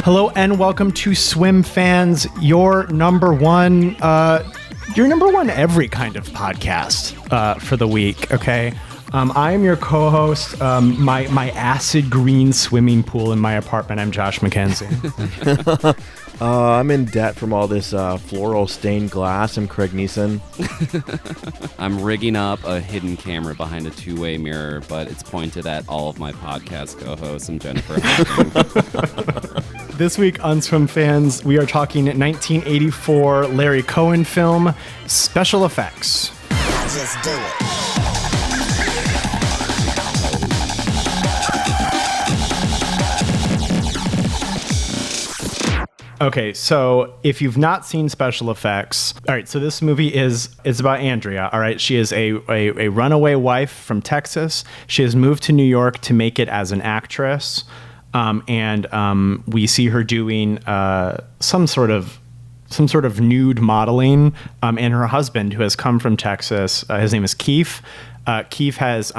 Hello and welcome to SWIMFANS, your number one every kind of podcast for the week. Okay, I am your co-host. My acid green swimming pool in my apartment. I'm Josh McKenzie. I'm in debt from all this floral stained glass. I'm Craig Neeson. I'm rigging up a hidden camera behind a two-way mirror, but it's pointed at all of my podcast co-hosts. I'm Jennifer. This week on SWIMFANS, we are talking 1984 Larry Cohen film, Special Effects. Just do it. Okay, so if you've not seen Special Effects, all right, so this movie is about Andrea, all right? She is a runaway wife from Texas. She has moved to New York to make it as an actress, and we see her doing some sort of nude modeling, and her husband, who has come from Texas, his name is Keith. Keith has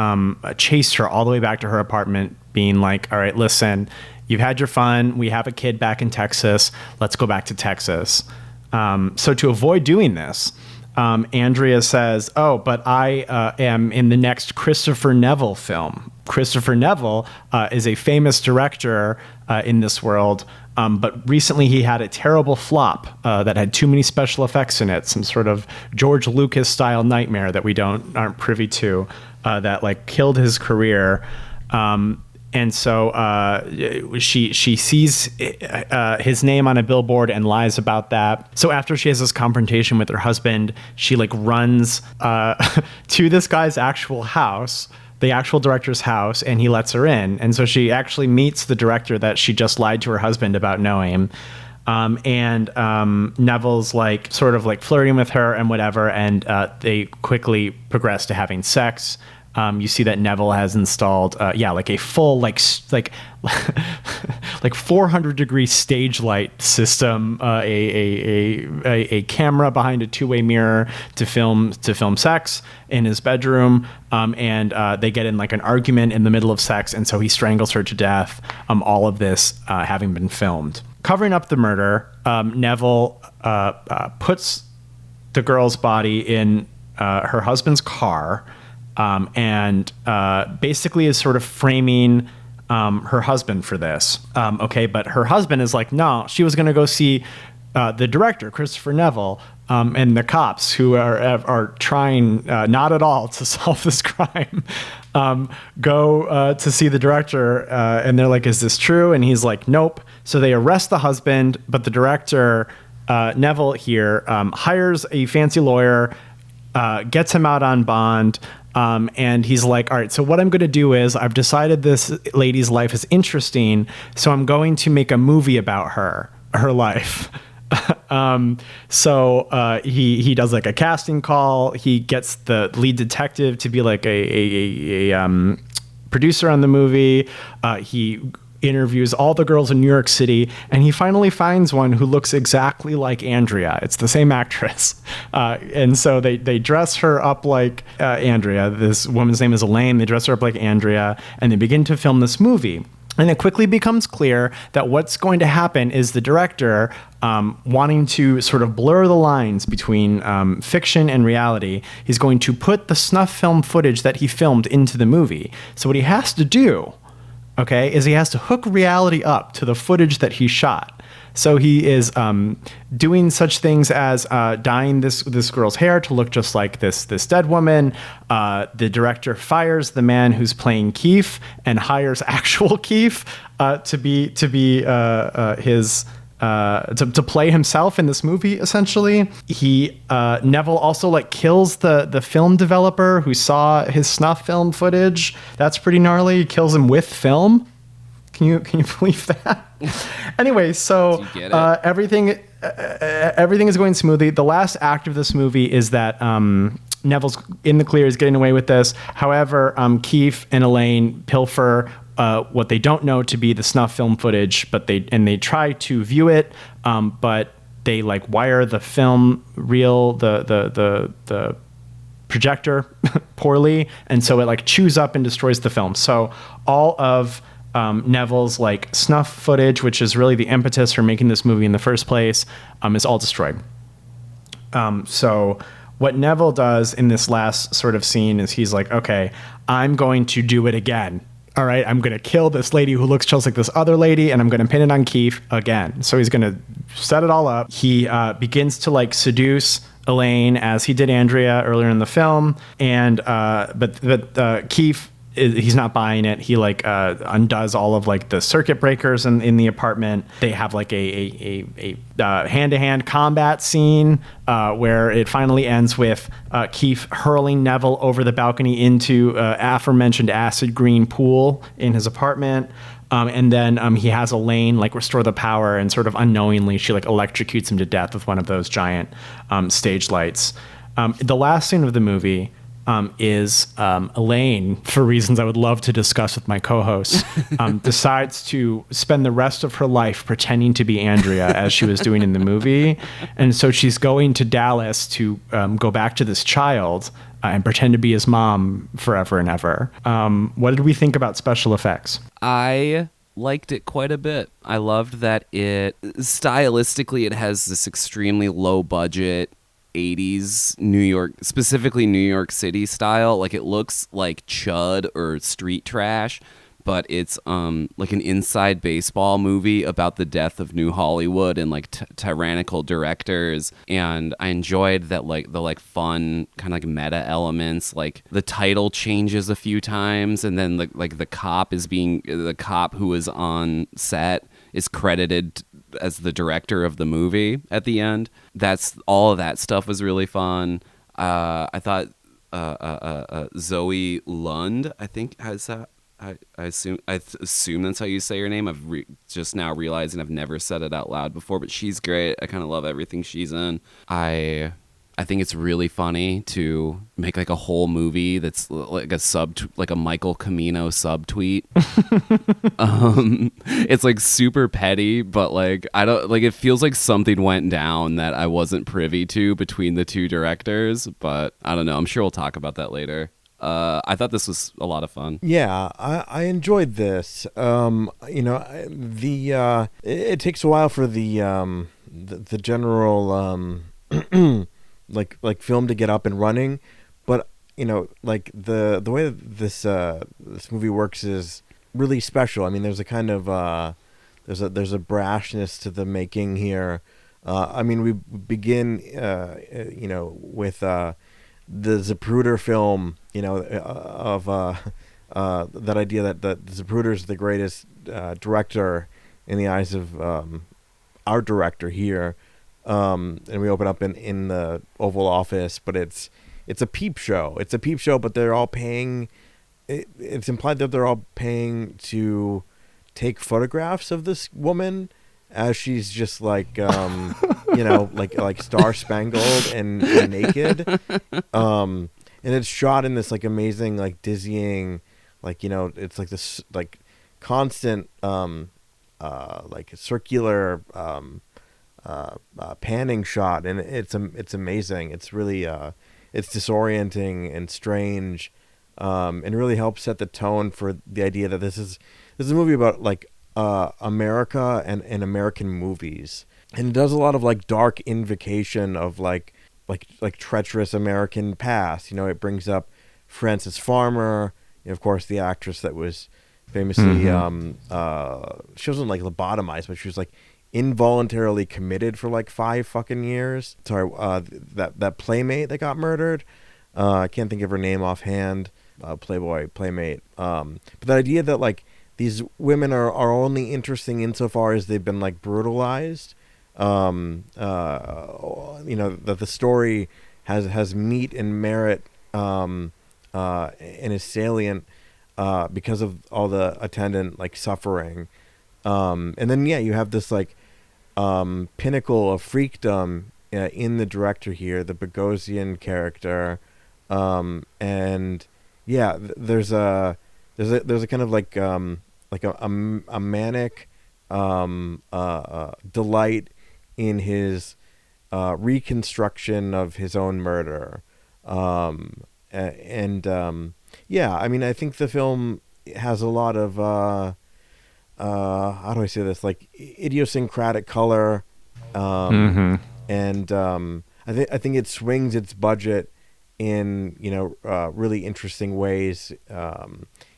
chased her all the way back to her apartment, being like, all right, listen, you've had your fun. We have a kid back in Texas. Let's go back to Texas. So to avoid doing this, Andrea says, oh, but I am in the next Christopher Neville film. Christopher Neville is a famous director in this world, but recently he had a terrible flop that had too many special effects in it, some sort of George Lucas style nightmare that we aren't privy to, that like killed his career. And so she sees his name on a billboard and lies about that. So after she has this confrontation with her husband, she like runs to this guy's actual house, the actual director's house, and he lets her in. And so she actually meets the director that she just lied to her husband about knowing. And Neville's like sort of like flirting with her and whatever, and they quickly progress to having sex. You see that Neville has installed, like a full, like 400-degree stage light system, a camera behind a two-way mirror to film sex in his bedroom, and they get in like an argument in the middle of sex, and so he strangles her to death. All of this having been filmed. Covering up the murder, Neville puts the girl's body in her husband's car. And basically is sort of framing her husband for this. But her husband is like, no, she was going to go see the director, Christopher Neville, and the cops who are trying not at all to solve this crime. Go to see the director, and they're like, is this true? And he's like, nope. So they arrest the husband, but the director, Neville here, hires a fancy lawyer, gets him out on bond. And he's like, all right, so what I'm going to do is I've decided this lady's life is interesting, so I'm going to make a movie about her life. So he does like a casting call. He gets the lead detective to be like a producer on the movie. He interviews all the girls in New York City, and he finally finds one who looks exactly like Andrea. It's the same actress. And so they dress her up like Andrea. This woman's name is Elaine. They dress her up like Andrea, and they begin to film this movie. And it quickly becomes clear that what's going to happen is the director, wanting to sort of blur the lines between fiction and reality, he's going to put the snuff film footage that he filmed into the movie. So what he has to do, is he has to hook reality up to the footage that he shot. So he is doing such things as dyeing this girl's hair to look just like this dead woman. The director fires the man who's playing Keith and hires actual Keith to play himself in this movie. Essentially, Neville also like kills the film developer who saw his snuff film footage. That's pretty gnarly. He kills him with film. Can you believe that? Anyway, so everything is going smoothly. The last act of this movie is that Neville's in the clear, is getting away with this. However, Keith and Elaine pilfer what they don't know to be the snuff film footage, but they try to view it, but they like wire the film reel, the projector poorly, and so it like chews up and destroys the film. So all of Neville's like snuff footage, which is really the impetus for making this movie in the first place, is all destroyed. So what Neville does in this last sort of scene is he's like, okay, I'm going to do it again. All right, I'm going to kill this lady who looks just like this other lady, and I'm going to pin it on Keith again. So he's going to set it all up. He begins to like seduce Elaine as he did Andrea earlier in the film, and but Keith, he's not buying it. He like undoes all of like the circuit breakers in the apartment. They have like a hand-to-hand combat scene where it finally ends with Keith hurling Neville over the balcony into aforementioned acid green pool in his apartment. And then he has Elaine like restore the power, and sort of unknowingly she like electrocutes him to death with one of those giant stage lights. The last scene of the movie is Elaine, for reasons I would love to discuss with my co-hosts, decides to spend the rest of her life pretending to be Andrea as she was doing in the movie. And so she's going to Dallas to go back to this child and pretend to be his mom forever and ever. What did we think about special effects? I liked it quite a bit. I loved that stylistically it has this extremely low budget 80s New York, specifically New York City style. Like it looks like chud or street trash, but it's like an inside baseball movie about the death of New Hollywood and like tyrannical directors. And I enjoyed that, like the like fun kind of like meta elements. Like the title changes a few times, and then the cop who was on set is credited as the director of the movie at the end. That's all of that stuff was really fun. I thought Zoe Lund, I think, has that. I assume that's how you say her name. I've just now realizing I've never said it out loud before, but she's great. I kind of love everything she's in. I think it's really funny to make like a whole movie that's like a Michael Camino subtweet. It's like super petty, but like I don't like, it feels like something went down that I wasn't privy to between the two directors, but I don't know. I'm sure we'll talk about that later. I thought this was a lot of fun. Yeah, I enjoyed this. It takes a while for the general like film to get up and running, but like the way that this movie works is really special. I mean, there's a kind of there's a brashness to the making here. I mean, we begin with the Zapruder film, of that idea that Zapruder is the greatest director in the eyes of our director here. And we open up in the Oval Office, but it's a peep show. It's a peep show, but they're all paying. It's implied that they're all paying to take photographs of this woman as she's just like like star spangled and naked. And it's shot in this like amazing, like dizzying, like it's like this like constant like circular panning shot, and it's amazing. It's really it's disorienting and strange, and really helps set the tone for the idea that this is a movie about like America and American movies, and it does a lot of like dark invocation of like treacherous American past. It brings up Frances Farmer, of course, the actress that was famously she wasn't like lobotomized, but she was like involuntarily committed for like 5 fucking years. Sorry, that playmate that got murdered. I can't think of her name offhand. Playboy playmate. But the idea that like these women are only interesting insofar as they've been like brutalized. That the story has meat and merit, and is salient because of all the attendant like suffering. And then you have this like pinnacle of freakdom in the director here, the Bogosian character, and there's a kind of like a manic delight in his reconstruction of his own murder, I mean, I think the film has a lot of how do I say this, like idiosyncratic color, and I think it swings its budget in really interesting ways.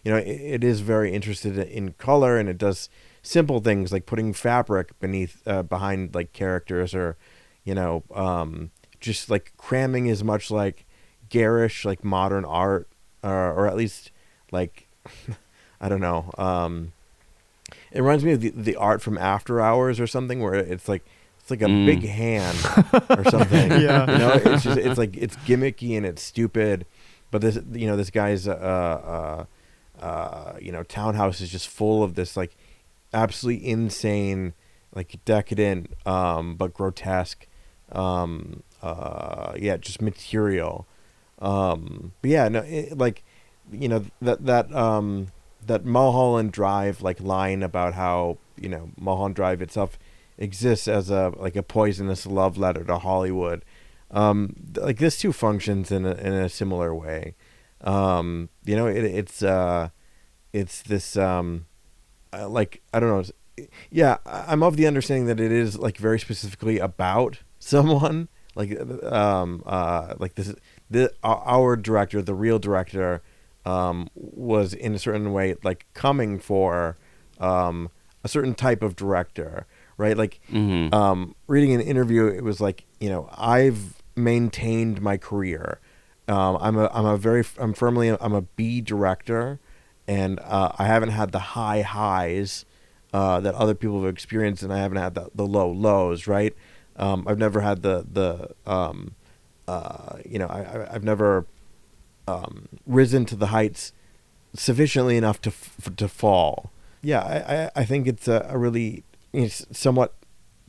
It is very interested in color, and it does simple things like putting fabric behind like characters, or just like cramming as much like garish like modern art, or at least like I don't know. It reminds me of the art from After Hours or something, where it's like a big hand or something. Yeah. It's like it's gimmicky and it's stupid, but this guy's townhouse is just full of this like absolutely insane, like decadent but grotesque just material. That Mulholland Drive like line about how Mulholland Drive itself exists as a poisonous love letter to Hollywood. Like this too functions in a similar way. It's this like I don't know. Yeah, I'm of the understanding that it is like very specifically about someone. Like this our director, the real director, was in a certain way like coming for a certain type of director, right? Like reading an interview, it was like, I've maintained my career. I'm a B director, and I haven't had the high highs that other people have experienced, and I haven't had the low lows, right? I've never had I've never risen to the heights sufficiently enough to fall. Yeah, I think it's a really somewhat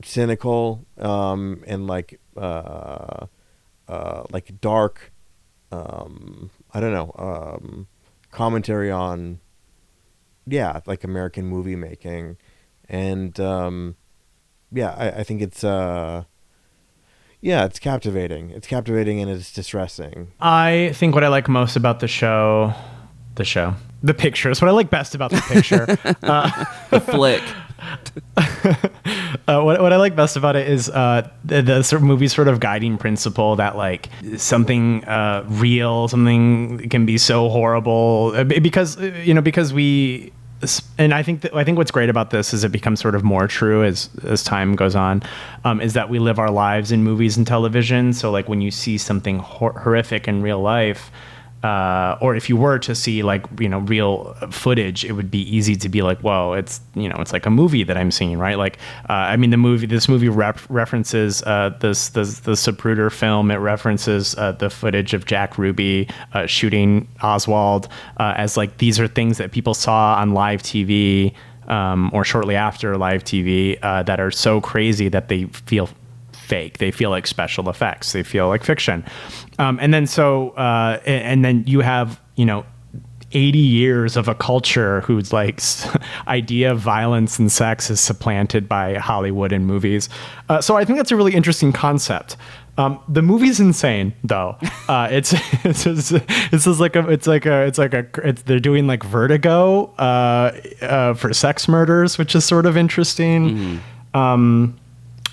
cynical and like dark I don't know commentary on like American movie making, and I think it's it's captivating. It's captivating and it's distressing. I think what I like most about the pictures. What I like best about the picture, the flick. What I like best about it is the sort of movie's sort of guiding principle that like something real, something can be so horrible because we. And I think what's great about this is it becomes sort of more true as time goes on, is that we live our lives in movies and television. So like when you see something horrific in real life, or if you were to see like real footage, it would be easy to be like, whoa, it's like a movie that I'm seeing, right? Like this movie references the Zapruder film. It references the footage of Jack Ruby shooting Oswald, as like these are things that people saw on live TV or shortly after live TV that are so crazy that they feel fake. They feel like special effects. They feel like fiction. And then you have 80 years of a culture whose like idea of violence and sex is supplanted by Hollywood and movies. So I think that's a really interesting concept. The movie's insane though. They're doing like Vertigo for sex murders, which is sort of interesting.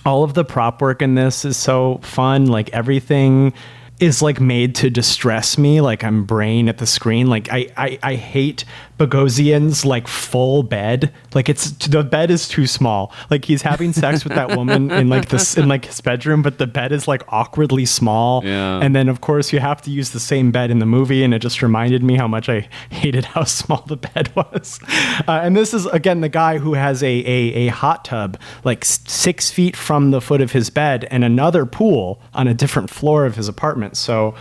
All of the prop work in this is so fun. Like everything is like made to distress me. Like I'm braying at the screen. Like I hate Bogosian's like full bed. Like the bed is too small. Like he's having sex with that woman in his bedroom, but the bed is like awkwardly small. Yeah. And then of course you have to use the same bed in the movie, and it just reminded me how much I hated how small the bed was. And this is again the guy who has a hot tub like 6 feet from the foot of his bed and another pool on a different floor of his apartment. So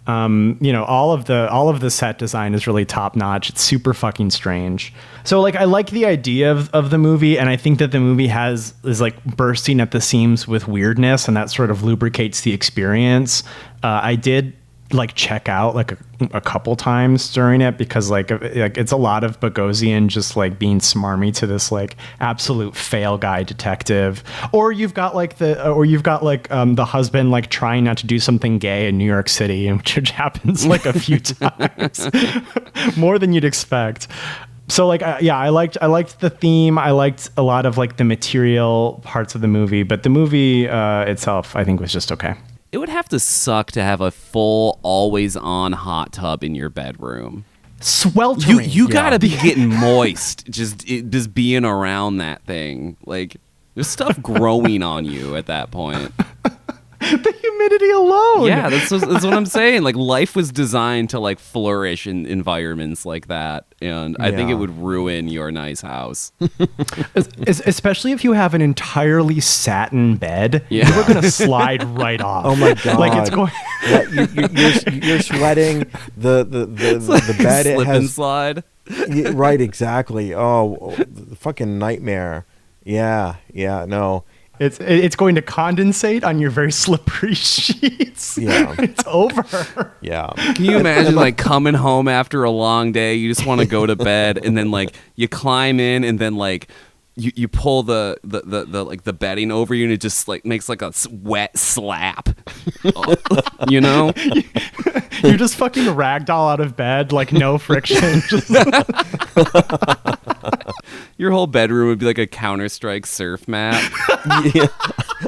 all of the set design is really top notch. It's super fucking strange. So like I like the idea of the movie, and I think that the movie is like bursting at the seams with weirdness, and that sort of lubricates the experience. I did like check out like a couple times during it because like it's a lot of Bogosian just like being smarmy to this like absolute fail guy detective, or you've got the husband like trying not to do something gay in New York City, which happens like a few times more than you'd expect. So like, I liked the theme. I liked a lot of like the material parts of the movie, but the movie itself, I think, was just okay. It would have to suck to have a full, always-on hot tub in your bedroom. Sweltering. You gotta be getting moist just being around that thing. Like, there's stuff growing on you at that point. The humidity alone. Yeah, that's what I'm saying. Like, life was designed to like flourish in environments like that, and I think it would ruin your nice house. Especially if you have an entirely satin bed, you're gonna slide right off. Oh my god! Like it's going. You're sweating. The Like bed slip it has and slide. right, exactly. Oh, fucking nightmare. Yeah, no. It's going to condensate on your very slippery sheets. Yeah. It's over. Yeah. Can you imagine like coming home after a long day? You just want to go to bed, and then like you climb in, and then like you pull the like the bedding over you, and it just like makes like a wet slap. You know? You're just fucking ragdoll out of bed, like no friction. Just Your whole bedroom would be like a Counter-Strike surf map. Yeah.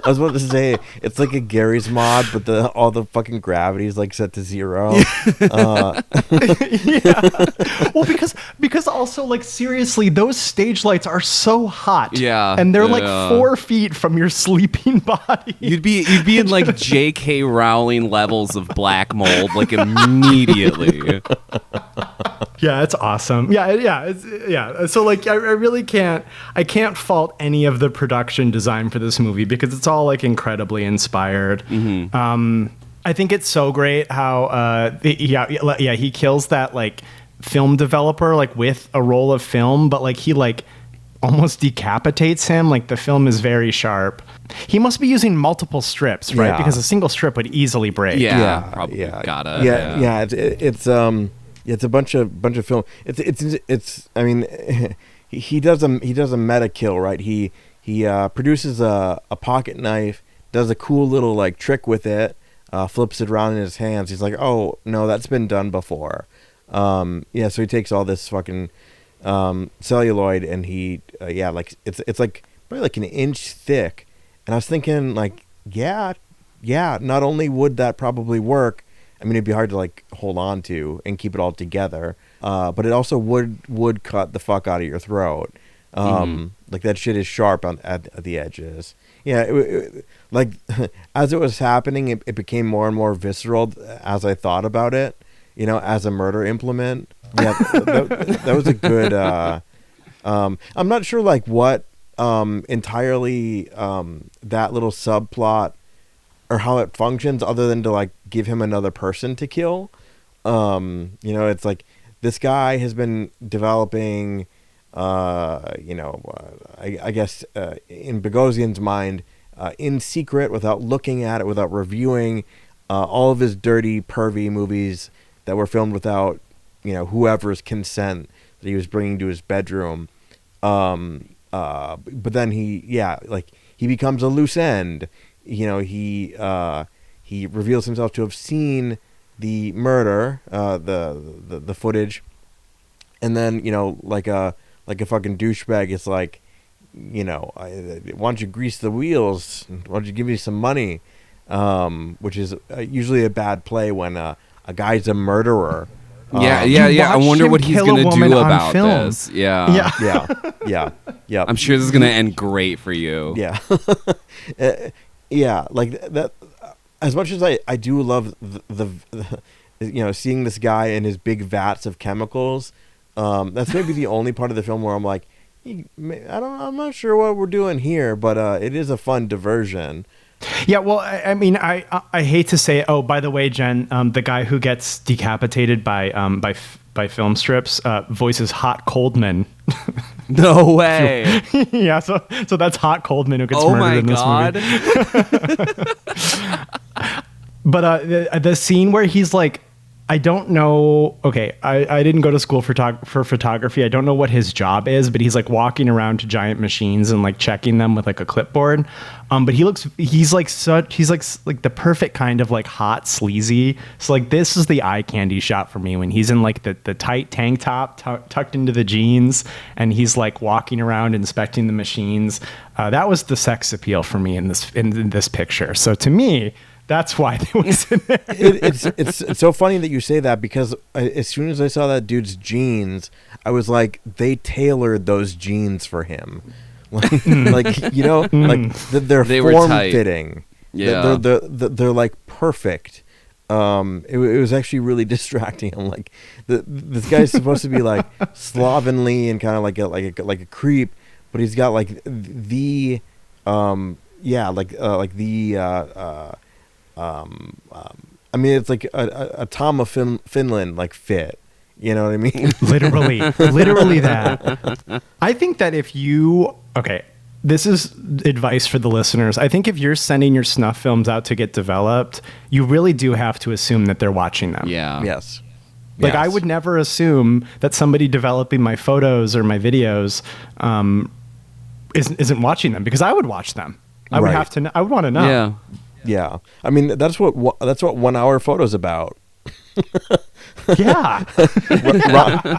I was about to say it's like a Gary's mod, but all the fucking gravity is like set to 0. Yeah. Well, because also like seriously, those stage lights are so hot. Yeah. And they're like 4 feet from your sleeping body. You'd be in like J.K. Rowling levels of black mold like immediately. Yeah, it's awesome. Yeah. So like, I really can't fault any of the production design for this movie because it's all like incredibly inspired. Mm-hmm. I think it's so great how he kills that like film developer like with a roll of film, but like he like almost decapitates him. Like the film is very sharp. He must be using multiple strips, right? Because a single strip would easily break. Probably gotta. It's a bunch of film. It's. I mean, he does a meta kill, right? He produces a pocket knife, does a cool little like trick with it, flips it around in his hands. He's like, oh no, that's been done before. So he takes all this fucking celluloid and he like it's like probably like an inch thick. And I was thinking like not only would that probably work. I mean, it'd be hard to like hold on to and keep it all together. But it also would cut the fuck out of your throat. Like that shit is sharp at the edges. Yeah. Like as it was happening, it became more and more visceral as I thought about it, you know, as a murder implement. Yeah. that was a good, I'm not sure like what, entirely, that little subplot or how it functions other than to like give him another person to kill. You know, it's like this guy has been developing, I guess, in Bogosian's mind, in secret, without looking at it, without reviewing, all of his dirty, pervy movies that were filmed without, you know, whoever's consent that he was bringing to his bedroom. But then he becomes a loose end. You know, he reveals himself to have seen the murder, the footage, and then, you know, like a fucking douchebag, it's like, you know, why don't you grease the wheels? Why don't you give me some money? Which is usually a bad play when a guy's a murderer. I wonder what he's gonna do about this. Yeah. I'm sure this is gonna end great for you. Yeah. Yeah, like that. As much as I do love the you know, seeing this guy in his big vats of chemicals, that's maybe the only part of the film where I'm like, I'm not sure what we're doing here, but it is a fun diversion. Yeah, well, I mean, I hate to say it. Oh, by the way, Jen, the guy who gets decapitated by film strips voices Hot Coldman. No way. Yeah, so that's Hot Coldman who gets murdered in this movie. But the scene where he's like I don't know. Okay, I didn't go to school for photography. I don't know what his job is, but he's like walking around to giant machines and like checking them with like a clipboard. But he's like the perfect kind of like hot sleazy. So like this is the eye candy shot for me when he's in like the tight tank top tucked into the jeans and he's like walking around inspecting the machines. That was the sex appeal for me in this picture. So to me, that's why it was in there. It's so funny that you say that because as soon as I saw that dude's jeans, I was like, they tailored those jeans for him. Like they're form fitting. Yeah, they're like perfect. It was actually really distracting. I'm like, this guy's supposed to be like slovenly and kind of like a creep, but he's got like the I mean, it's like a Tom of Finland like fit. You know what I mean? Literally that. I think that this is advice for the listeners. I think if you're sending your snuff films out to get developed, you really do have to assume that they're watching them. Yeah. Yes. Like I would never assume that somebody developing my photos or my videos isn't watching them, because I would watch them. I would have to. I would want to know. Yeah. Yeah, I mean that's what 1 hour photo's about. Yeah.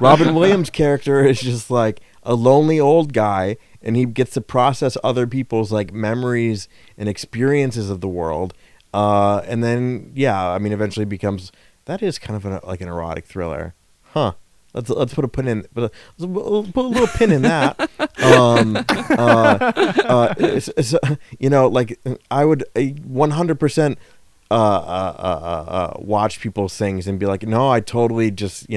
Robin Williams' character is just like a lonely old guy, and he gets to process other people's like memories and experiences of the world, and then eventually becomes that is kind of like an erotic thriller, huh? Let's put a pin in. Let's put a little pin in that. Like I would 100% watch people's things and be like, no, I totally just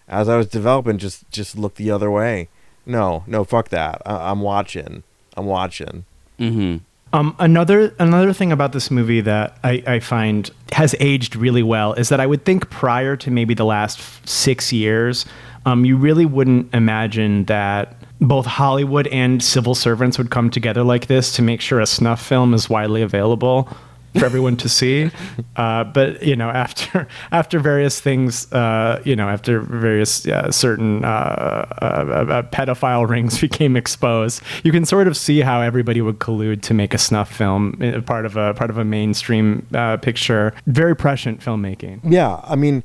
as I was developing, just look the other way. No, fuck that. I'm watching. Mm-hmm. Another thing about this movie that I find has aged really well is that I would think prior to maybe the last 6 years, you really wouldn't imagine that both Hollywood and civil servants would come together like this to make sure a snuff film is widely available for everyone to see. But after various things, after various certain pedophile rings became exposed, you can sort of see how everybody would collude to make a snuff film, part of a mainstream picture. Very prescient filmmaking. Yeah, I mean,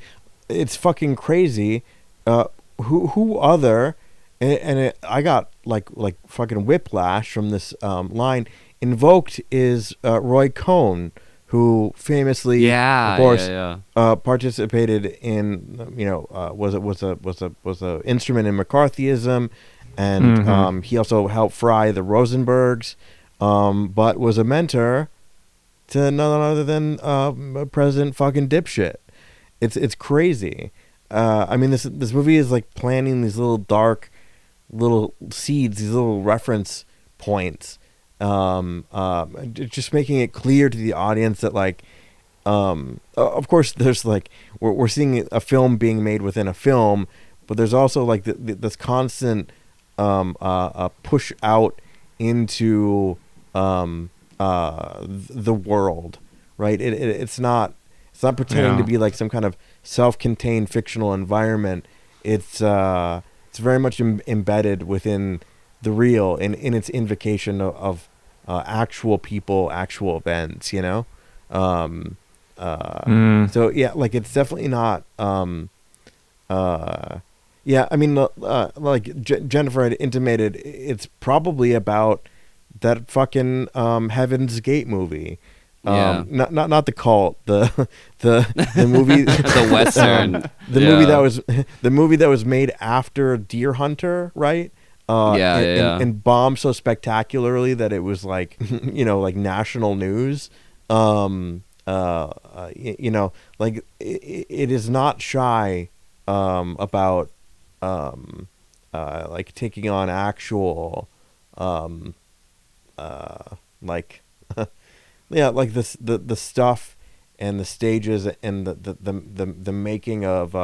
it's fucking crazy. Who other? I got like fucking whiplash from this line. Invoked is Roy Cohn, who famously, of course, participated in was a instrument in McCarthyism, and he also helped fry the Rosenbergs, but was a mentor to none other than President fucking dipshit. It's crazy. I mean, this movie is like planting these little dark little seeds, these little reference points. Just making it clear to the audience that of course there's like we're seeing a film being made within a film, but there's also like this constant push out into the world, right? It's not pretending to be like some kind of self-contained fictional environment. It's very much embedded within the real in its invocation of actual people, actual events, So yeah, like it's definitely not I mean like Jennifer had intimated, it's probably about that fucking Heaven's Gate movie. Not the cult, the movie, the Western, the movie that was made after Deer Hunter, right? And bombed so spectacularly that it was like like national news. Like it is not shy about like taking on actual like like this the stuff and the stages and the making of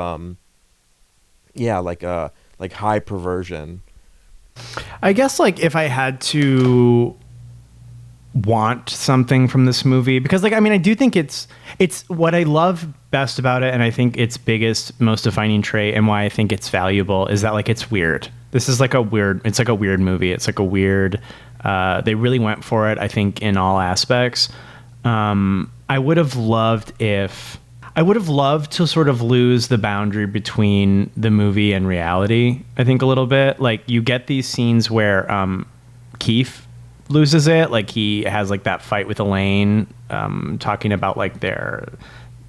like high perversion. I guess like if I had to want something from this movie, because like I mean I do think it's what I love best about it, and I think its biggest, most defining trait, and why I think it's valuable, is that like it's weird. This is like a weird. It's like a weird movie. It's like a weird. They really went for it, I think, in all aspects. I would have loved to sort of lose the boundary between the movie and reality. I think a little bit. Like you get these scenes where Keith loses it. Like he has like that fight with Elaine, talking about like their,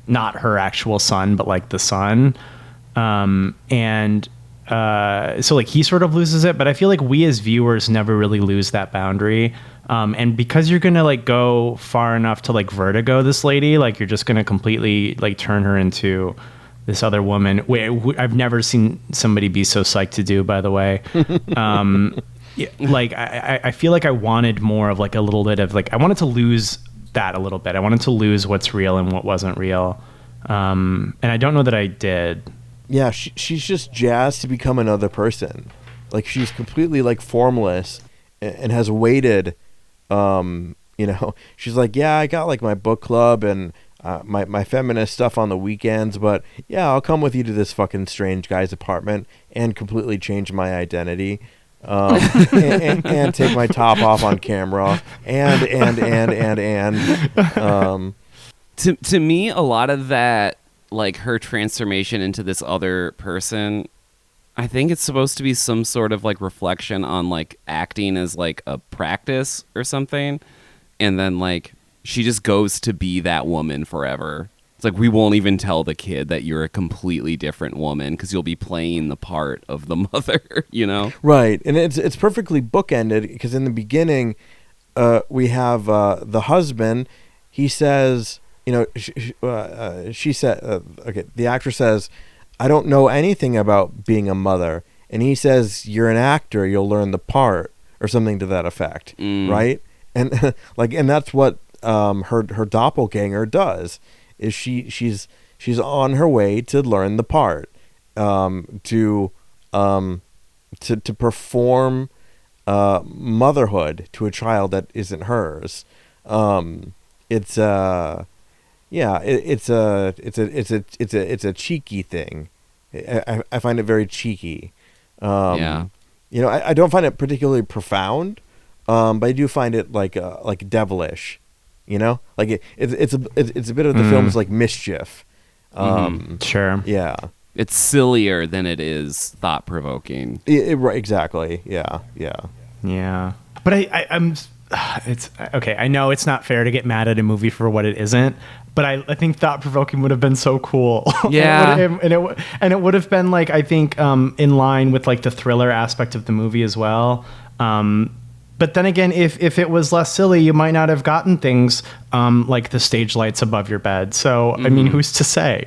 not her actual son, but like the son. So like he sort of loses it, but I feel like we as viewers never really lose that boundary. And because you're going to like go far enough to like Vertigo this lady, like you're just going to completely like turn her into this other woman. I've never seen somebody be so psyched to do, by the way. Like I feel like I wanted more of like a little bit of like, I wanted to lose that a little bit. I wanted to lose what's real and what wasn't real. And I don't know that I did. Yeah, she's just jazzed to become another person. Like she's completely like formless and has waited. She's like, yeah, I got like my book club and my feminist stuff on the weekends, but yeah, I'll come with you to this fucking strange guy's apartment and completely change my identity. And take my top off on camera and to me, a lot of that, like her transformation into this other person, I think it's supposed to be some sort of like reflection on like acting as like a practice or something. And then like she just goes to be that woman forever. It's like we won't even tell the kid that you're a completely different woman because you'll be playing the part of the mother, you know? Right. And it's perfectly bookended because in the beginning we have the husband. He says, she said, the actor says, I don't know anything about being a mother. And he says, you're an actor, you'll learn the part, or something to that effect. Right. And and that's what her doppelganger does, is she's on her way to learn the part, to perform motherhood to a child that isn't hers. It's a cheeky thing. I find it very cheeky. I don't find it particularly profound, but I do find it like devilish. Like it's a bit of the film's like mischief. Sure. Yeah. It's sillier than it is thought provoking. Right. Exactly. Yeah. But I'm. It's okay. I know it's not fair to get mad at a movie for what it isn't, but I think thought provoking would have been so cool. Yeah. and it would have been like, I think, in line with like the thriller aspect of the movie as well. But then again, if it was less silly, you might not have gotten things like the stage lights above your bed. So, I mean, who's to say?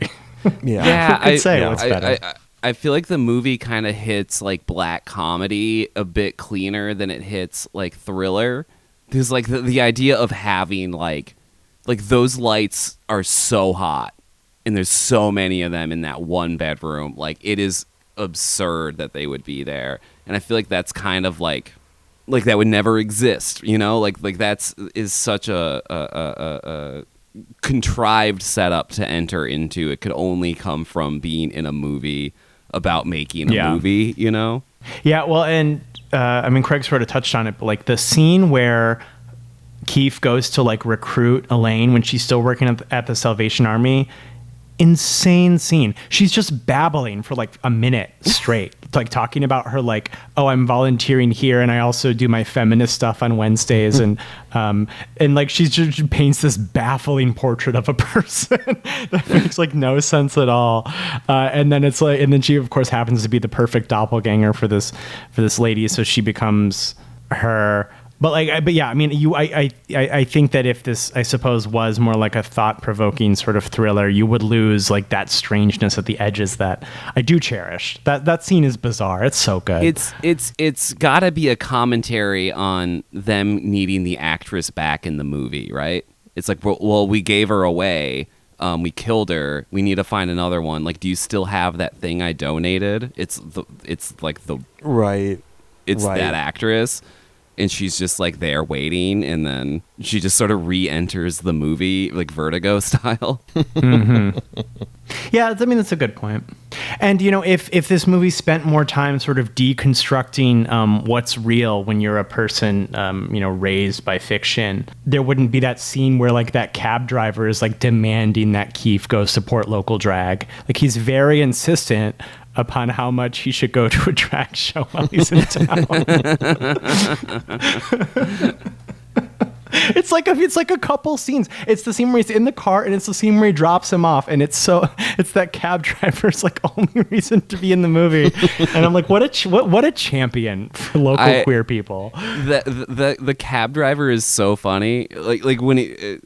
Yeah. Who could say what's better? I feel like the movie kind of hits like black comedy a bit cleaner than it hits like thriller. There's like the idea of having like those lights are so hot and there's so many of them in that one bedroom. Like it is absurd that they would be there. And I feel like that's kind of like that would never exist, like is such a contrived setup to enter into. It could only come from being in a movie about making a movie, Yeah, well, and I mean, Craig sort of touched on it, but like the scene where Keith goes to like recruit Elaine when she's still working at the Salvation Army, insane scene. She's just babbling for like a minute straight, like talking about her like, oh, I'm volunteering here and I also do my feminist stuff on Wednesdays, and like she just paints this baffling portrait of a person that makes like no sense at all. And then it's like, and then she of course happens to be the perfect doppelganger for this lady, so she becomes her. But yeah, I mean, I think that if this, I suppose, was more like a thought-provoking sort of thriller, you would lose like that strangeness at the edges that I do cherish. That scene is bizarre. It's so good. It's got to be a commentary on them needing the actress back in the movie, right? It's like, well, we gave her away. We killed her. We need to find another one. Like, do you still have that thing I donated? It's like the right. It's right. that actress. and she's just like there waiting, and then she just sort of re-enters the movie like Vertigo style. Yeah, I mean, that's a good point. And, you know, if this movie spent more time sort of deconstructing what's real when you're a person, you know, raised by fiction, there wouldn't be that scene where, like, that cab driver is, like, demanding that Keith go support local drag. Like, he's very insistent upon how much he should go to a drag show while he's in town. It's like a couple scenes. It's the scene where he's in the car, and it's the scene where he drops him off, and it's that cab driver's like only reason to be in the movie. And I'm like, what a champion for local queer people. The cab driver is so funny. Like when he.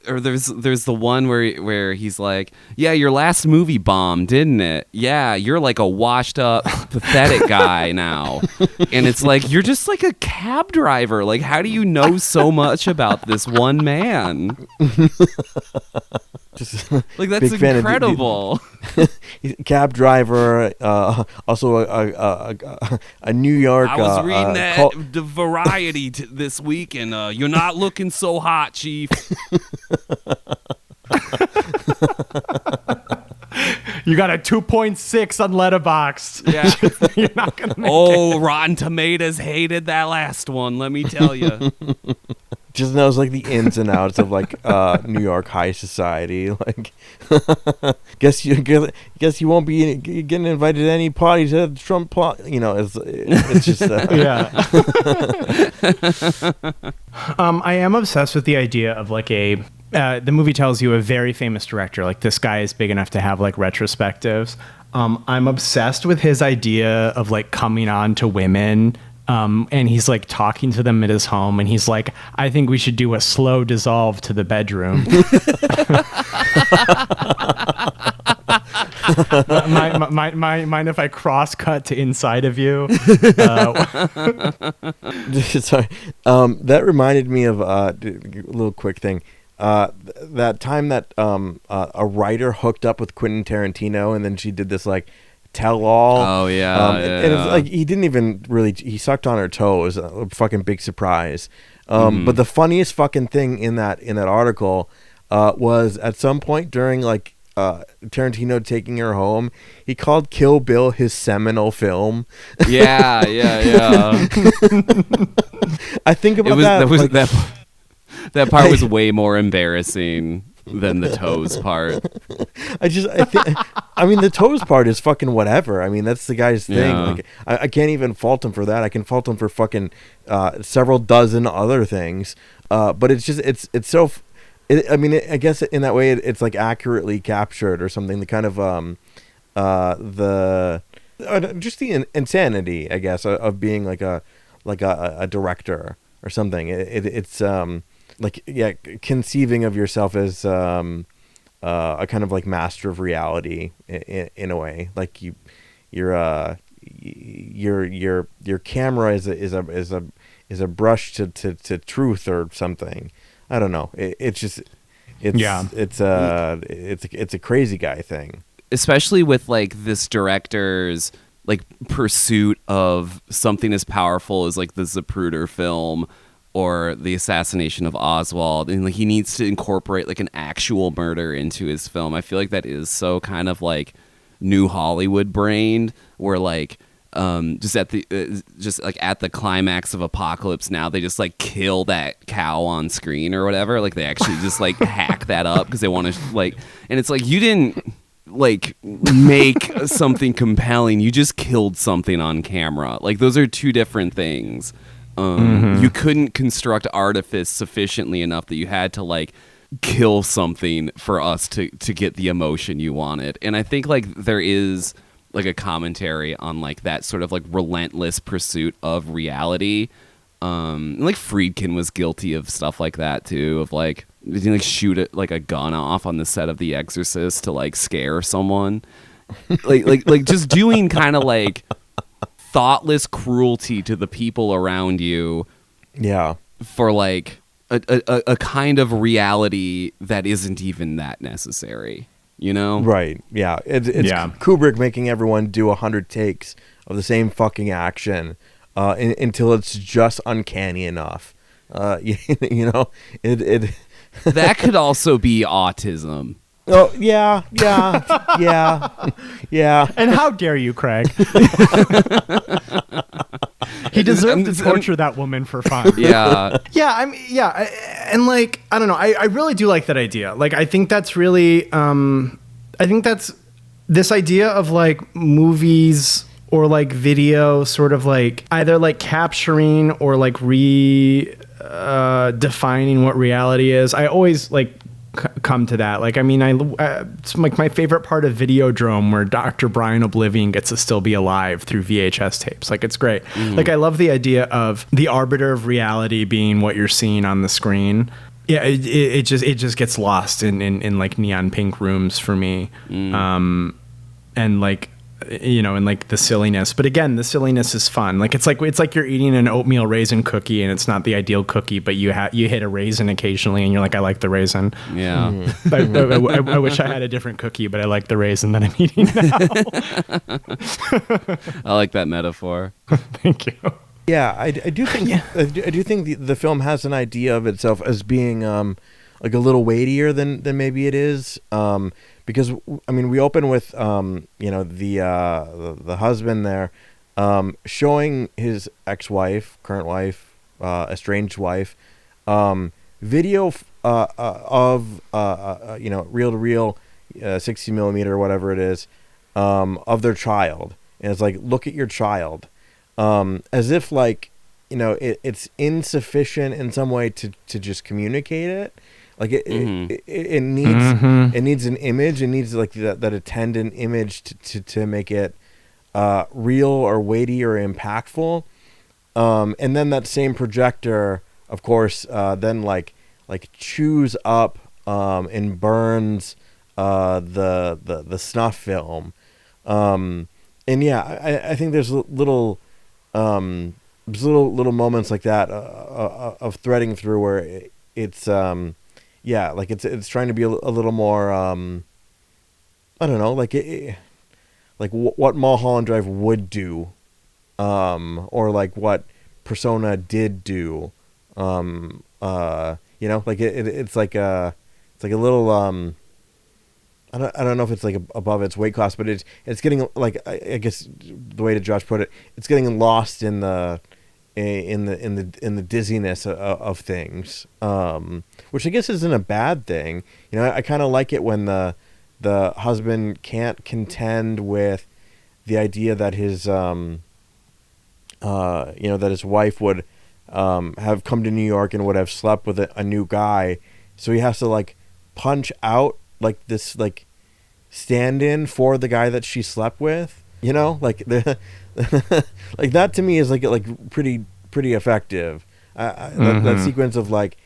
Or there's the one where he's like, yeah, your last movie bombed, didn't it? Yeah, you're like a washed up, pathetic guy now. And it's like, you're just like a cab driver. Like, how do you know so much about this one man? Just like, that's incredible. He's a cab driver, also a New York. I was reading the Variety this week, and you're not looking so hot, Chief. You got a 2.6 on Letterboxd. Yeah. You're not gonna make it. Rotten Tomatoes hated that last one, let me tell you. Just knows like the ins and outs of like New York high society. Like, guess you won't be getting invited to any parties at the Trump plot. You know, it's just yeah. I am obsessed with the idea of like the movie tells you a very famous director, like this guy is big enough to have like retrospectives. I'm obsessed with his idea of like coming on to women. And he's like talking to them at his home, and he's like, I think we should do a slow dissolve to the bedroom. Mind if I cross cut to inside of you? Sorry. That reminded me of a little quick thing. That time that a writer hooked up with Quentin Tarantino, and then she did this like tell all. Oh yeah, and it's like he didn't even really. He sucked on her toes. A fucking big surprise. But the funniest fucking thing in that article was at some point during like Tarantino taking her home, he called Kill Bill his seminal film. Yeah. I think about that part was way more embarrassing than the toes part. I mean, the toes part is fucking whatever. I mean, that's the guy's thing. Yeah. Like, I can't even fault him for that. I can fault him for fucking several dozen other things. But it's just it's so. I guess in that way it's like accurately captured or something. The kind of just the insanity, I guess, of being like a director or something. It's like, yeah, conceiving of yourself as a kind of like master of reality in a way. Like your camera is a brush to truth or something. I don't know. It's a crazy guy thing. Especially with like this director's like pursuit of something as powerful as like the Zapruder film or the assassination of Oswald, and like he needs to incorporate like an actual murder into his film. I feel like that is so kind of like new Hollywood brained, where like just at the climax of Apocalypse Now, they just like kill that cow on screen or whatever. Like they actually just like hack that up because they want to like, and it's like, you didn't like make something compelling, you just killed something on camera. Like those are two different things. You couldn't construct artifice sufficiently enough that you had to like kill something for us to get the emotion you wanted. And I think like there is like a commentary on like that sort of like relentless pursuit of reality. Like Friedkin was guilty of stuff like that too, of like, did he like shoot it like a gun off on the set of The Exorcist to like scare someone? like just doing kind of like thoughtless cruelty to the people around you. Yeah. For like a kind of reality that isn't even that necessary, you know? Right. Yeah. It's Kubrick making everyone do 100 takes of the same fucking action. until it's just uncanny enough. You know, it That could also be autism. Oh yeah. And how dare you, Craig? He deserved to torture that woman for fun. Yeah. And like, I don't know. I really do like that idea. Like, I think that's really, I think that's this idea of like movies or like video sort of like either like capturing or like defining what reality is. I always like come to that. Like, I mean, it's like my favorite part of Videodrome, where Dr. Brian Oblivion gets to still be alive through VHS tapes. Like, it's great. Like, I love the idea of the arbiter of reality being what you're seeing on the screen. Yeah, it just gets lost in like neon pink rooms for me. And like, you know, and like the silliness, but again, the silliness is fun. Like, it's like you're eating an oatmeal raisin cookie, and it's not the ideal cookie, but you hit a raisin occasionally, and you're like, I like the raisin. Yeah. I wish I had a different cookie, but I like the raisin that I'm eating now. I like that metaphor. Thank you. Yeah, I do think I do think the film has an idea of itself as being like a little weightier than maybe it is. Because I mean, we open with you know, the husband there showing his ex-wife, current wife, estranged wife, video of you know, reel to reel, 60 millimeter or whatever it is, of their child, and it's like, look at your child, as if like, you know, it's insufficient in some way to just communicate it. Like it needs it needs an image. It needs like that attendant image to make it real or weighty or impactful. And then that same projector, of course, then like chews up and burns the snuff film. And yeah, I think there's little moments like that of threading through where it's yeah, like it's trying to be a little more I don't know, like like what Mulholland Drive would do, or like what Persona did do, you know, like it's like a little I don't know if it's like above its weight class, but it's getting, like, I guess the way that Josh put it, it's getting lost in the dizziness of things, which I guess isn't a bad thing. You know, I kind of like it when the husband can't contend with the idea that his you know, that his wife would have come to New York and would have slept with a new guy, so he has to like punch out like this like stand-in for the guy that she slept with. You know, like like that to me is like pretty effective. That sequence of like,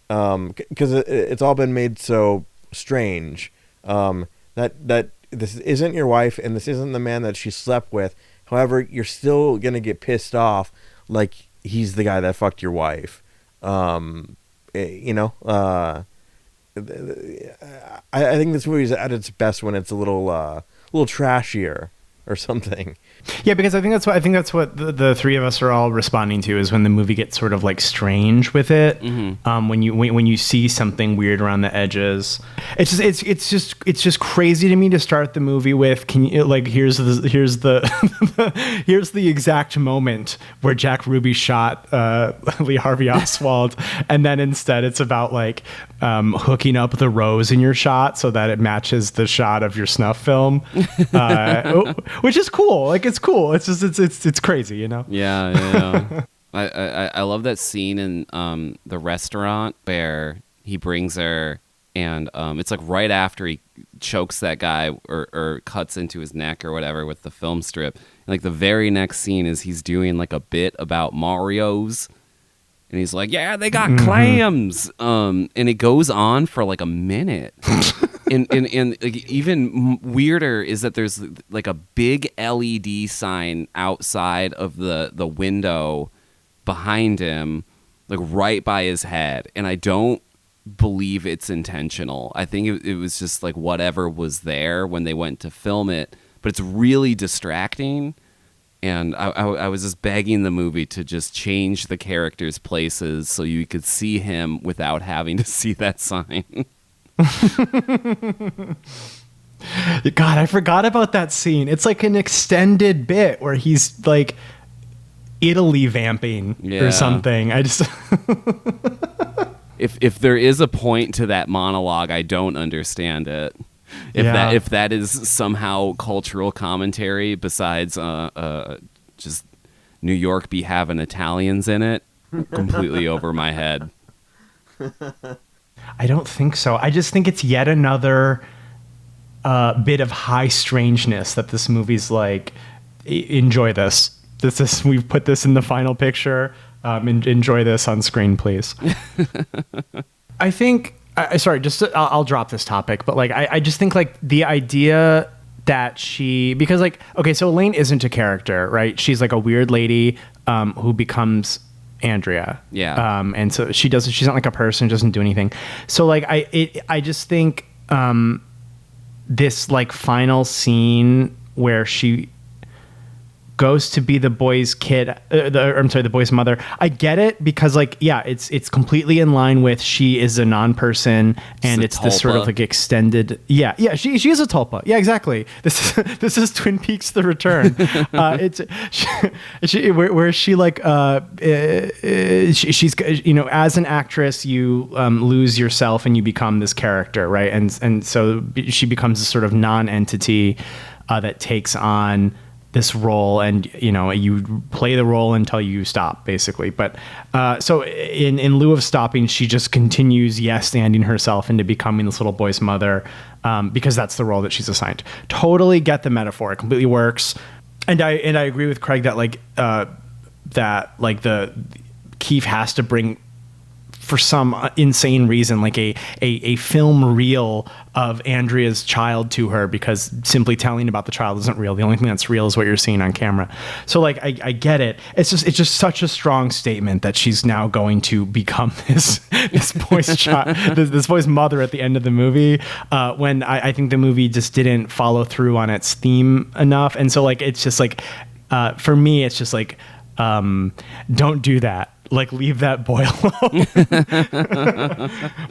because it's all been made so strange. That this isn't your wife and this isn't the man that she slept with. However, you're still gonna get pissed off, like he's the guy that fucked your wife. You know, I think this movie is at its best when it's a little trashier or something. Yeah, because I think that's what the three of us are all responding to, is when the movie gets sort of like strange with it. When you see something weird around the edges, it's just crazy to me to start the movie with, here's the here's the exact moment where Jack Ruby shot Lee Harvey Oswald, and then instead it's about like hooking up the rose in your shot so that it matches the shot of your snuff film, which is cool. Like, it's cool. It's just it's crazy, you know. Yeah. I love that scene in the restaurant where he brings her, and it's like right after he chokes that guy or cuts into his neck or whatever with the film strip. And like the very next scene is he's doing like a bit about Mario's, and he's like, yeah, they got clams, and it goes on for like a minute. And like, even weirder is that there's like a big LED sign outside of the window behind him, like right by his head. And I don't believe it's intentional. I think it was just like whatever was there when they went to film it. But it's really distracting. And I was just begging the movie to just change the characters' places so you could see him without having to see that sign. God, I forgot about that scene. It's like an extended bit where he's like Italy vamping or something. I just if there is a point to that monologue, I don't understand it. If that is somehow cultural commentary besides just New York be having Italians in it, completely over my head. I don't think so. I just think it's yet another bit of high strangeness that this movie's like, enjoy this. We've put this in the final picture. Enjoy this on screen, please. I think. I'll drop this topic, but like I just think like the idea that because like, okay, so Elaine isn't a character, right? She's like a weird lady who becomes Andrea. Yeah. And so she's not like a person, doesn't do anything. So like I just think this like final scene where she goes to be the boy's the boy's mother. I get it because like, yeah, it's completely in line with she is a non-person and it's this sort of like extended. Yeah. She is a tulpa. Yeah, exactly. This is Twin Peaks: The Return. Where she like she's, you know, as an actress you lose yourself and you become this character, right? And so she becomes a sort of non-entity that takes on this role, and you know, you play the role until you stop, basically. But so in lieu of stopping, she just continues standing herself into becoming this little boy's mother, because that's the role that she's assigned. Totally get the metaphor; it completely works. And I agree with Craig that like the Keith has to bring, for some insane reason, like a film reel of Andrea's child to her, because simply telling about the child isn't real. The only thing that's real is what you're seeing on camera. So like, I get it. It's just such a strong statement that she's now going to become this boy's child, this boy's mother at the end of the movie, when I think the movie just didn't follow through on its theme enough. And so like, it's just like, for me, it's just like, don't do that. Like, leave that boy alone.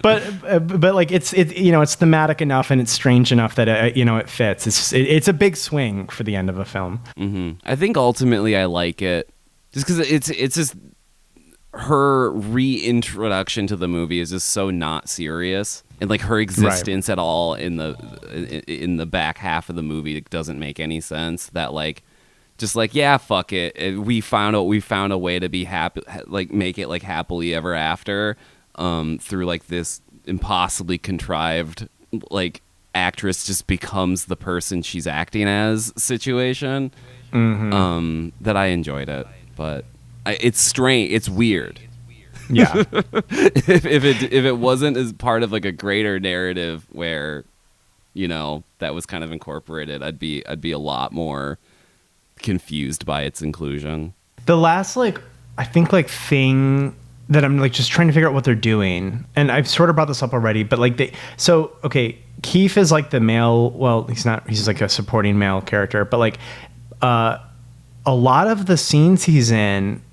but like it's you know, it's thematic enough and it's strange enough that you know, it fits. It's a big swing for the end of a film. Mm-hmm. I think ultimately I like it just because it's just her reintroduction to the movie is just so not serious, and like her existence at all in the back half of the movie doesn't make any sense. That like, just like, yeah, fuck it. We found a way to be happy, like make it like happily ever after, through like this impossibly contrived, like actress just becomes the person she's acting as situation. Mm-hmm. That I enjoyed it, but it's strange. It's weird. Yeah. if it wasn't as part of like a greater narrative where, you know, that was kind of incorporated, I'd be a lot more confused by its inclusion. The last like, I think like thing that I'm like just trying to figure out what they're doing, and I've sort of brought this up already, but like Keith is like the male, well, he's like a supporting male character, but like a lot of the scenes he's in,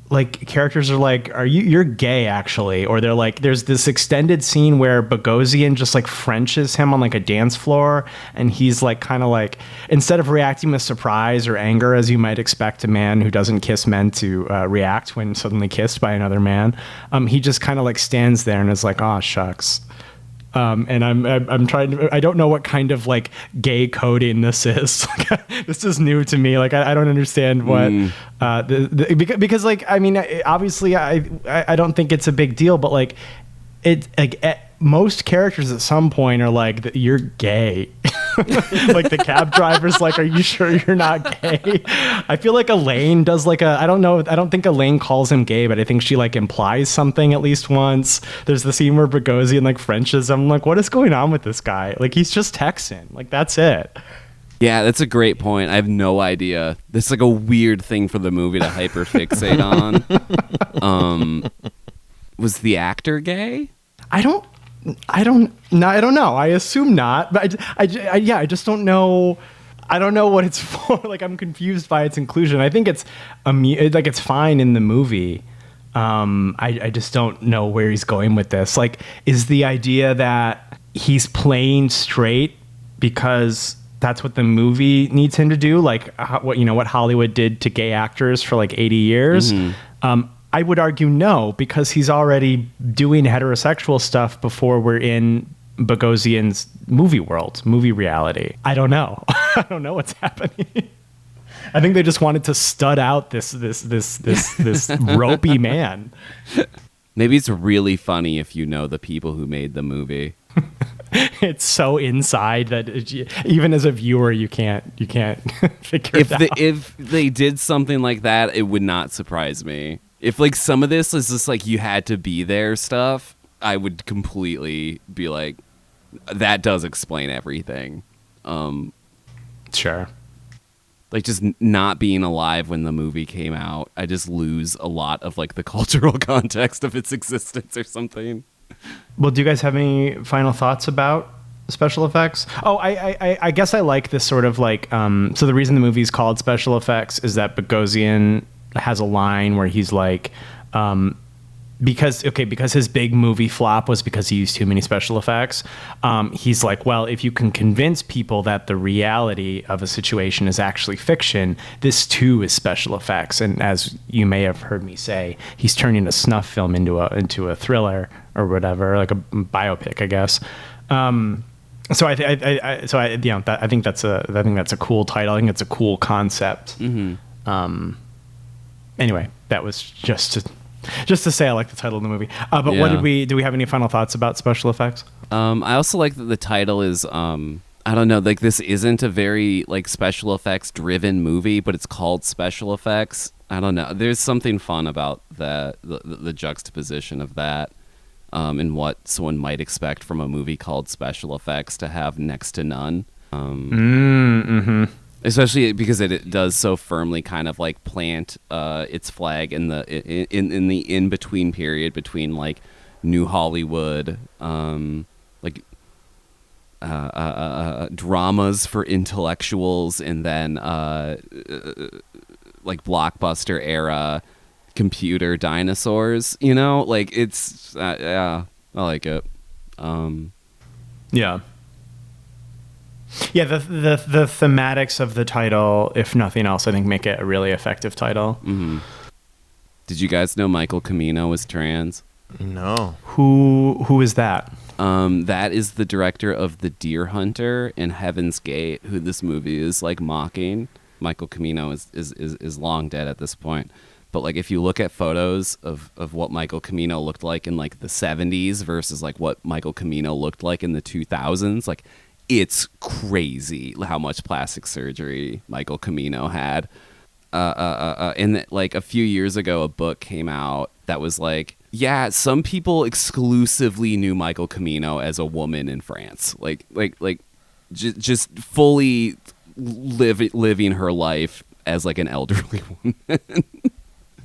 like characters are like, you're gay actually, or they're like, there's this extended scene where Bogosian just like Frenches him on like a dance floor, and he's like kind of like, instead of reacting with surprise or anger as you might expect a man who doesn't kiss men to react when suddenly kissed by another man, he just kind of like stands there and is like, oh shucks. And I'm trying to, I don't know what kind of like gay coding this is. This is new to me. Like, I don't understand what, because like, I mean, obviously I don't think it's a big deal, but like most characters at some point are like, you're gay. Like the cab driver's like, are you sure you're not gay? I feel like Elaine does like I don't know. I don't think Elaine calls him gay, but I think she like implies something at least once. There's the scene where Bogosian like Frenches. I'm like, what is going on with this guy? Like, he's just Texan. Like, that's it. Yeah, that's a great point. I have no idea. This is like a weird thing for the movie to hyperfixate on. Was the actor gay? I don't know. I assume not, but I just don't know. I don't know what it's for. Like, I'm confused by its inclusion. I think it's like it's fine in the movie. I just don't know where he's going with this. Like, is the idea that he's playing straight because that's what the movie needs him to do? Like, what Hollywood did to gay actors for like 80 years? I would argue no, because he's already doing heterosexual stuff before we're in Bogosian's movie world, movie reality. I don't know. I don't know what's happening. I think they just wanted to stud out this ropey man. Maybe it's really funny if you know the people who made the movie. It's so inside that even as a viewer, you can't figure it out. If they did something like that, it would not surprise me. If like some of this is just like you had to be there stuff, I would completely be like, that does explain everything. Sure. Like just not being alive when the movie came out, I just lose a lot of like the cultural context of its existence or something. Well, do you guys have any final thoughts about special effects? Oh, I guess I like this sort of like, so the reason the movie's called special effects is that Bogosian has a line where he's like, because his big movie flop was because he used too many special effects. He's like, well, if you can convince people that the reality of a situation is actually fiction, this too is special effects. And as you may have heard me say, he's turning a snuff film into a thriller or whatever, like a biopic, I guess. So I think that's a cool title. I think it's a cool concept. Anyway, that was just to say I like the title of the movie. But what do we have any final thoughts about special effects? I also like that the title is, I don't know, like this isn't a very like special effects driven movie, but it's called special effects. I don't know. There's something fun about the juxtaposition of that, and what someone might expect from a movie called special effects to have next to none. Especially because it does so firmly kind of like plant its flag in the in between period between like New Hollywood, like dramas for intellectuals, and then like blockbuster era computer dinosaurs. You know, like it's yeah, I like it. Yeah. Yeah, the thematics of the title, if nothing else, I think make it a really effective title. Did you guys know Michael Cimino was trans? No. Who is that? That is the director of The Deer Hunter and Heaven's Gate, who this movie is like mocking. Michael Cimino is long dead at this point. But like if you look at photos of what Michael Cimino looked like in like the 70s versus like what Michael Cimino looked like in the 2000s, like it's crazy how much plastic surgery Michael Cimino had. And like a few years ago, a book came out that was like, yeah, some people exclusively knew Michael Cimino as a woman in France, like just fully living her life as like an elderly woman.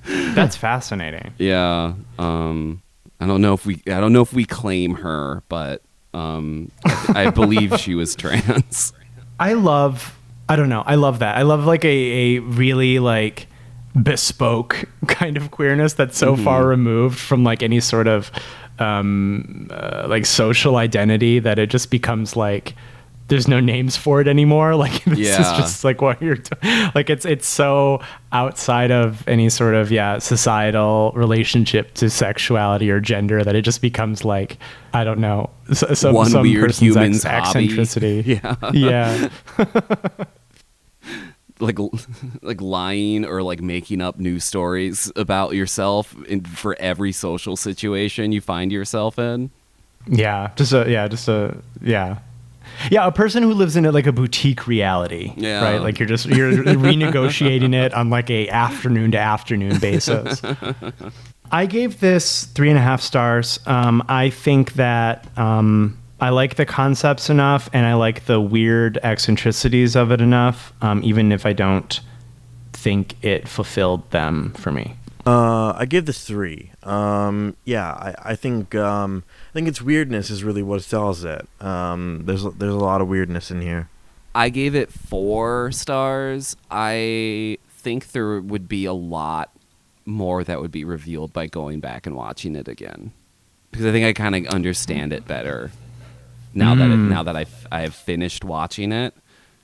That's fascinating. Yeah. I don't know if we claim her, but I believe she was trans. I love that. I love like a really like bespoke kind of queerness that's so far removed from like any sort of like social identity that it just becomes like there's no names for it anymore. Like this is just like what you're like it's so outside of any sort of societal relationship to sexuality or gender that it just becomes like, I don't know, some weird person's human's eccentricity. Hobby. Yeah. like lying or like making up news stories about yourself for every social situation you find yourself in. Yeah, a person who lives in like a boutique reality, right? Like you're renegotiating it on like a afternoon to afternoon basis. I gave this 3.5 stars. I think that I like the concepts enough, and I like the weird eccentricities of it enough, even if I don't think it fulfilled them for me. I give this 3. I think its weirdness is really what sells it. There's a lot of weirdness in here. I gave it 4 stars. I think there would be a lot more that would be revealed by going back and watching it again, because I think I kind of understand it better now that I've finished watching it,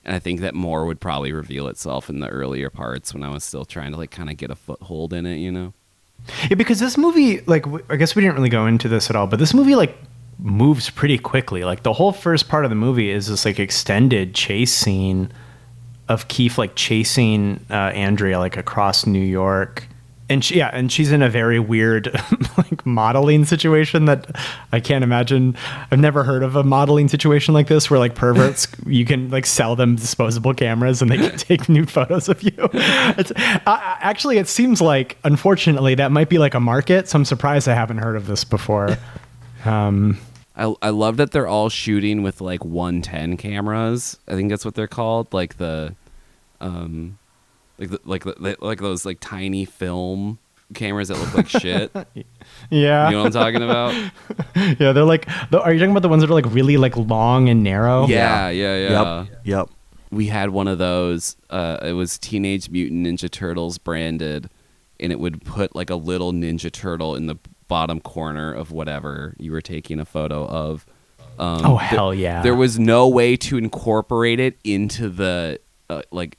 and I think that more would probably reveal itself in the earlier parts when I was still trying to like kind of get a foothold in it, you know? Yeah, because this movie, like, I guess we didn't really go into this at all, but this movie like moves pretty quickly. Like the whole first part of the movie is this like extended chase scene of Keith like chasing Andrea like across New York. And she's in a very weird like modeling situation that I can't imagine. I've never heard of a modeling situation like this where like perverts, you can like sell them disposable cameras and they can take nude photos of you. Actually, it seems like, unfortunately, that might be like a market. So I'm surprised I haven't heard of this before. I love that they're all shooting with like 110 cameras. I think that's what they're called. Like the like those like tiny film cameras that look like shit. Yeah. You know what I'm talking about? Yeah, they're like, are you talking about the ones that are like really like long and narrow? Yeah. Yep. We had one of those. It was Teenage Mutant Ninja Turtles branded, and it would put like a little Ninja Turtle in the bottom corner of whatever you were taking a photo of. Hell yeah. There was no way to incorporate it into the like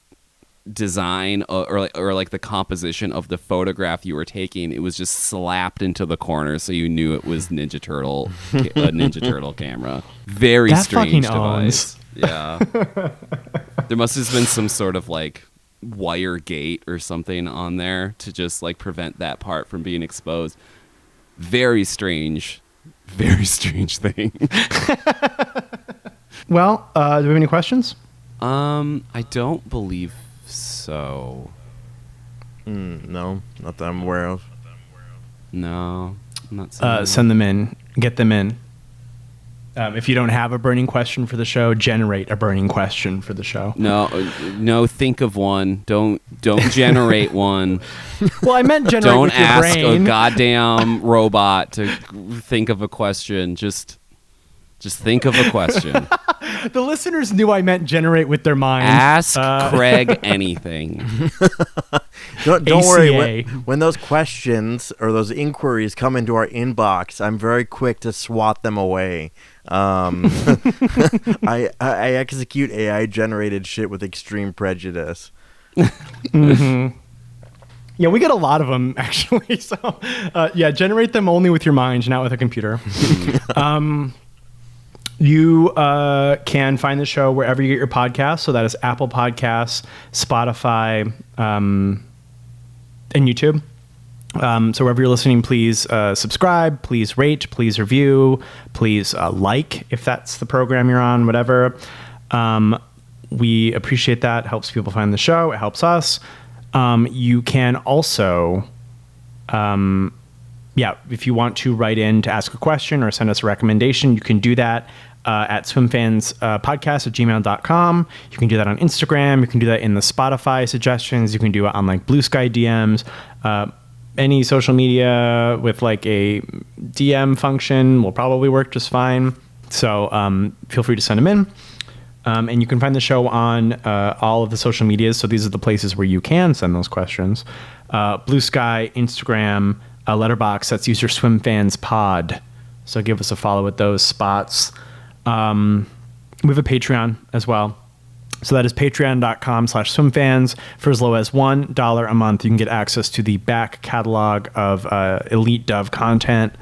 design or like the composition of the photograph you were taking. It was just slapped into the corner so you knew it was a Ninja Turtle camera. Very that strange fucking device. owns. Yeah. There must have been some sort of like wire gate or something on there to just like prevent that part from being exposed. Very strange thing. Well, do we have any questions? I don't believe so. No, not that I'm aware of. No, I'm not saying Send them in. Get them in. If you don't have a burning question for the show, generate a burning question for the show. No, think of one. Don't generate one. Well, I meant generate Don't with your ask brain. a goddamn robot to think of a question. Just think of a question. The listeners knew I meant generate with their minds. Ask Craig anything. Don't worry. When those questions or those inquiries come into our inbox, I'm very quick to swat them away. I execute AI generated shit with extreme prejudice. Mm-hmm. Yeah, we get a lot of them actually. So, generate them only with your mind, not with a computer. You can find the show wherever you get your podcasts. So that is Apple Podcasts, Spotify, and YouTube. So wherever you're listening, please subscribe, please rate, please review, please like if that's the program you're on, whatever. We appreciate that. It helps people find the show. It helps us. You can also... if you want to write in to ask a question or send us a recommendation, you can do that at swimfanspodcast@gmail.com. You can do that on Instagram. You can do that in the Spotify suggestions. You can do it on like Blue Sky DMs. Any social media with like a DM function will probably work just fine. So feel free to send them in. And you can find the show on all of the social medias. So these are the places where you can send those questions. Blue Sky, Instagram, Letterboxd, that's user SwimFansPod. So give us a follow at those spots. We have a Patreon as well. So that is patreon.com/swimfans. For as low as $1 a month, you can get access to the back catalog of Elite Dove content.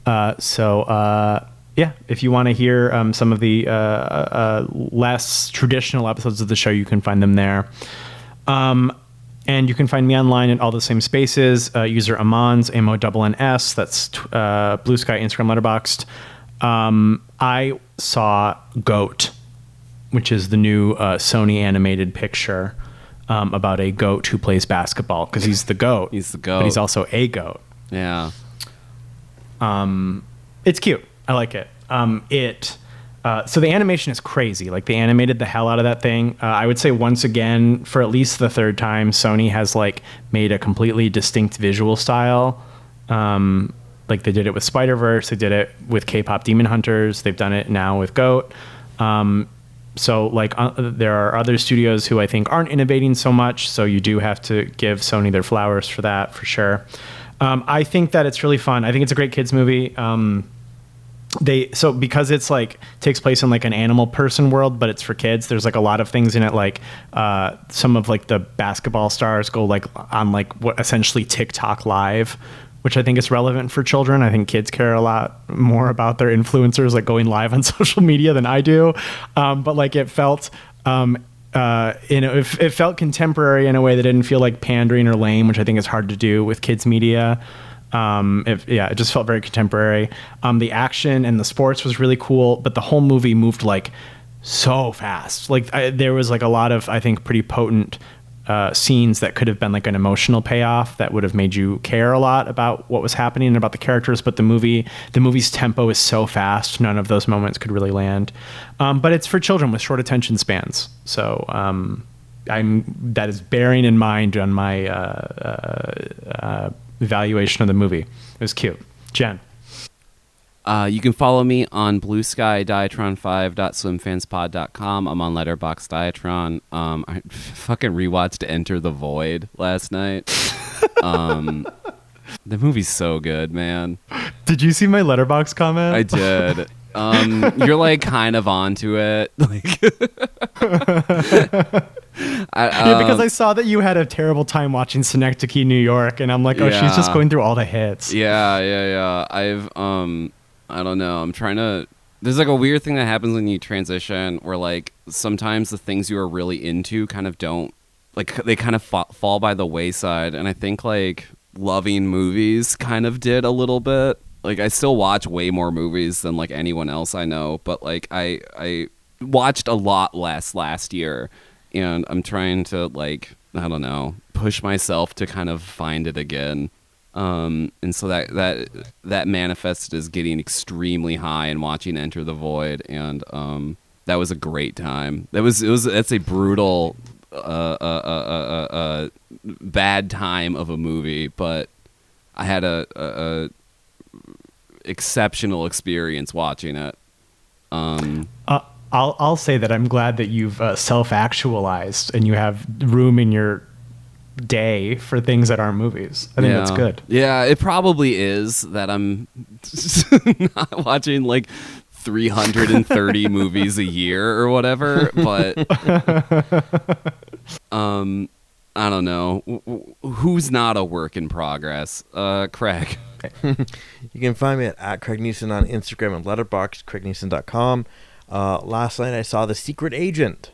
If you want to hear some of the less traditional episodes of the show, you can find them there. And you can find me online in all the same spaces. User Amons, AMONNS. That's Blue Sky, Instagram, Letterboxd. I saw Goat, which is the new Sony animated picture about a goat who plays basketball, because he's the goat. He's the goat. But he's also a goat. Yeah. It's cute. I like it. So the animation is crazy. Like, they animated the hell out of that thing. I would say once again, for at least the third time, Sony has like made a completely distinct visual style. Like they did it with Spider-Verse. They did it with K-pop Demon Hunters. They've done it now with Goat. So like there are other studios who I think aren't innovating so much. So you do have to give Sony their flowers for that, for sure. I think that it's really fun. I think it's a great kids movie. Because it's like takes place in like an animal person world, but it's for kids. There's like a lot of things in it. Like some of like the basketball stars go like on like what essentially TikTok live, which I think is relevant for children. I think kids care a lot more about their influencers like going live on social media than I do. But like it felt, it felt contemporary in a way that didn't feel like pandering or lame, which I think is hard to do with kids media. It just felt very contemporary. The action and the sports was really cool, but the whole movie moved like so fast. Like there was like a lot of, I think, pretty potent scenes that could have been like an emotional payoff that would have made you care a lot about what was happening and about the characters. But the movie's tempo is so fast, none of those moments could really land. But it's for children with short attention spans. So that is bearing in mind on my evaluation of the movie. It was cute. Jen. You can follow me on Blue Sky, Diatron5.swimfanspod.com. I'm on Letterboxd Diatron. I fucking rewatched Enter the Void last night. The movie's so good, man. Did you see my Letterboxd comment? I did. You're like kind of onto it. Like, because I saw that you had a terrible time watching Synecdoche, New York, and I'm like, oh, she's just going through all the hits. Yeah. I don't know. I'm trying to. There's like a weird thing that happens when you transition, where like sometimes the things you are really into kind of don't, like they kind of fall by the wayside, and I think like loving movies kind of did a little bit. Like I still watch way more movies than like anyone else I know, but like I watched a lot less last year, and I'm trying to like, I don't know, push myself to kind of find it again. And so that manifested as getting extremely high and watching Enter the Void, and that was a great time. That's a brutal bad time of a movie, but I had a exceptional experience watching it. I'll say that I'm glad that you've self-actualized and you have room in your day for things that aren't movies. I think that's good. Yeah, it probably is that I'm not watching like 330 movies a year or whatever, but I don't know. Who's not a work in progress? Craig. You can find me at Craig Neeson on Instagram and Letterboxd, CraigNeeson.com. Last night I saw The Secret Agent.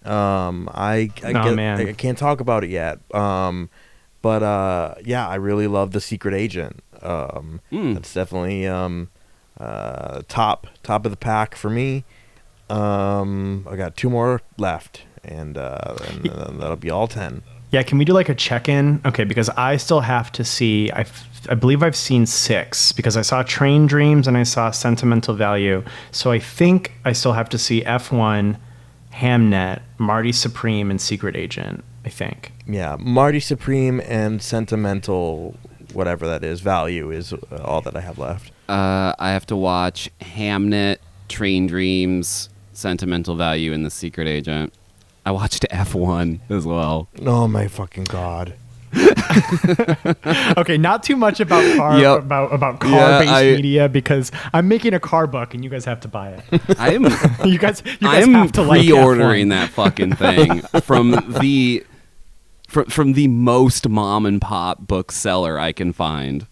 I can't talk about it yet. But I really love The Secret Agent. That's definitely top of the pack for me. I got 2 more left, and that'll be all 10. Yeah, can we do like a check-in? Okay, because I still have to see. I believe I've seen 6 because I saw Train Dreams and I saw Sentimental Value. So I think I still have to see F1, Hamnet, Marty Supreme, and Secret Agent, I think. Yeah, Marty Supreme and Sentimental, whatever that is, Value is all that I have left. I have to watch Hamnet, Train Dreams, Sentimental Value, and The Secret Agent. I watched F1 as well. Oh my fucking God. Okay, not too much about car-based media, because I'm making a car book and you guys have to buy it. You guys have to like pre-ordering that fucking thing from the most mom and pop bookseller I can find.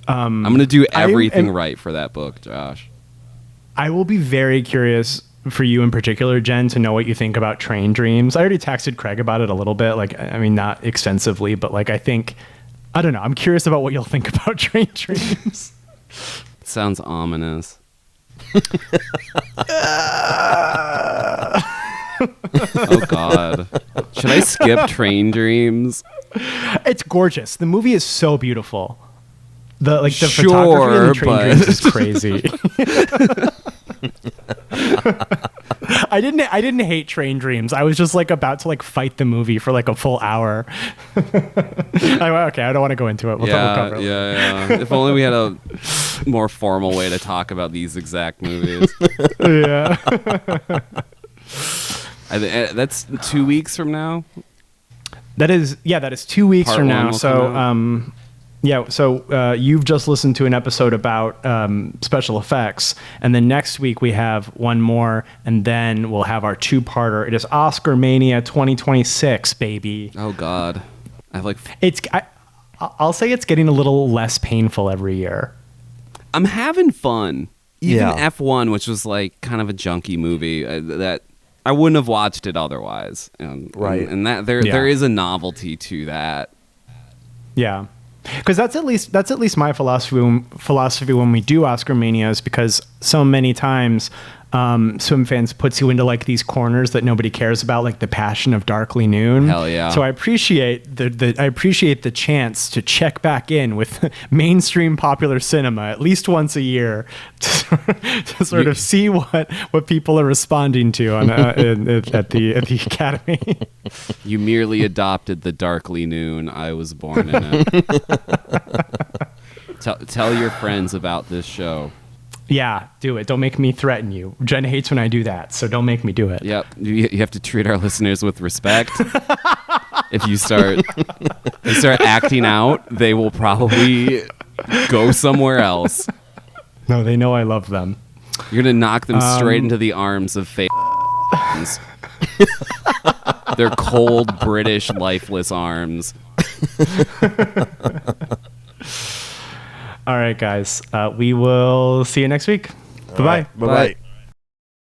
I'm gonna do everything right for that book, Josh. I will be very curious for you in particular, Jen, to know what you think about Train Dreams. I already texted Craig about it a little bit. Like, I mean, not extensively, but like, I don't know. I'm curious about what you'll think about Train Dreams. It sounds ominous. Oh God. Should I skip Train Dreams? It's gorgeous. The movie is so beautiful. The photography in the Train Dreams is crazy. I didn't hate Train Dreams. I was just like about to like fight the movie for like a full hour. Okay, I don't want to go into it. We'll cover it. Yeah. If only we had a more formal way to talk about these exact movies. Yeah. That's 2 weeks from now. That is 2 weeks Part from one now. will So, come you've just listened to an episode about special effects, and then next week we have one more, and then we'll have our two-parter. It is Oscar Mania 2026, baby. Oh God, I have like. I'll say it's getting a little less painful every year. I'm having fun. Even Yeah. F1, which was like kind of a junky movie, that I wouldn't have watched it otherwise. Right. And that there is a novelty to that. Yeah. Because that's at least my philosophy when we do Oscar Manias, because so many times SWIMFANS puts you into like these corners that nobody cares about, like the Passion of Darkly Noon. Hell yeah. So I appreciate the chance to check back in with mainstream popular cinema at least once a year to sort of see what people are responding to on at the Academy. You merely adopted the Darkly Noon. I was born in it. Tell your friends about this show. Yeah, do it. Don't make me threaten you. Jen hates when I do that, so don't make me do it. Yep, you have to treat our listeners with respect. If you start acting out, they will probably go somewhere else. No, they know I love them. You're gonna knock them straight into the arms of fake. Their cold, British, lifeless arms. All right, guys. We will see you next week. Bye-bye. Bye-bye.